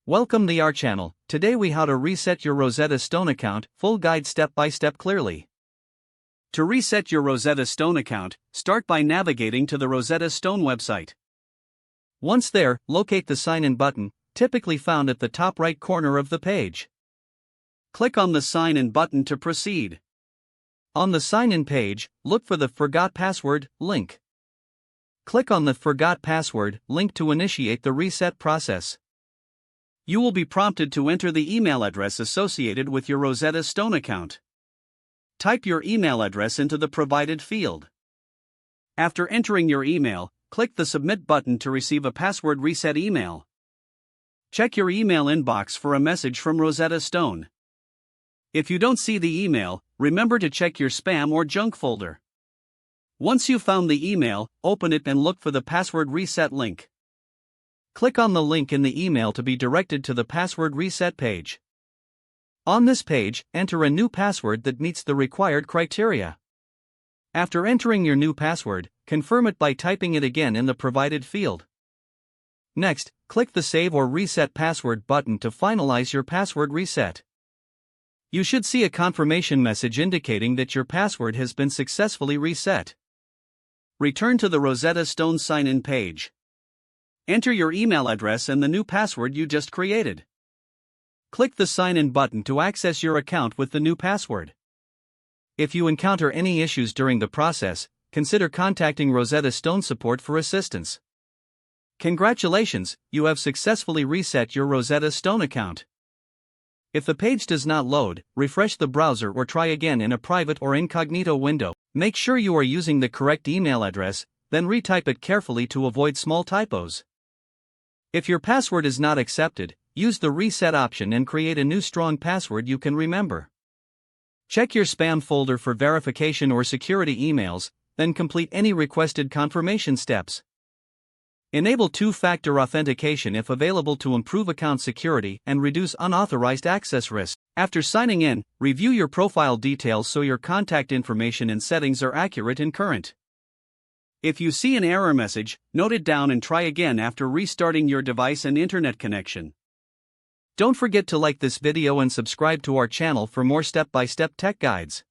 Welcome to our channel. Today we how to reset your Rosetta Stone account, full guide step by step clearly. To reset your Rosetta Stone account, start by navigating to the Rosetta Stone website. Once there, locate the sign in button, typically found at the top right corner of the page. Click on the sign in button to proceed. On the sign in page, look for the Forgot Password link. Click on the Forgot Password link to initiate the reset process. You will be prompted to enter the email address associated with your Rosetta Stone account. Type your email address into the provided field. After entering your email, click the Submit button to receive a password reset email. Check your email inbox for a message from Rosetta Stone. If you don't see the email, remember to check your spam or junk folder. Once you've found the email, open it and look for the password reset link. Click on the link in the email to be directed to the password reset page. On this page, enter a new password that meets the required criteria. After entering your new password, confirm it by typing it again in the provided field. Next, click the Save or Reset Password button to finalize your password reset. You should see a confirmation message indicating that your password has been successfully reset. Return to the Rosetta Stone sign-in page. Enter your email address and the new password you just created. Click the Sign In button to access your account with the new password. If you encounter any issues during the process, consider contacting Rosetta Stone support for assistance. Congratulations, you have successfully reset your Rosetta Stone account. If the page does not load, refresh the browser or try again in a private or incognito window. Make sure you are using the correct email address, then retype it carefully to avoid small typos. If your password is not accepted, use the reset option and create a new strong password you can remember. Check your spam folder for verification or security emails, then complete any requested confirmation steps. Enable two-factor authentication if available to improve account security and reduce unauthorized access risk. After signing in, review your profile details so your contact information and settings are accurate and current. If you see an error message, note it down and try again after restarting your device and internet connection. Don't forget to like this video and subscribe to our channel for more step-by-step tech guides.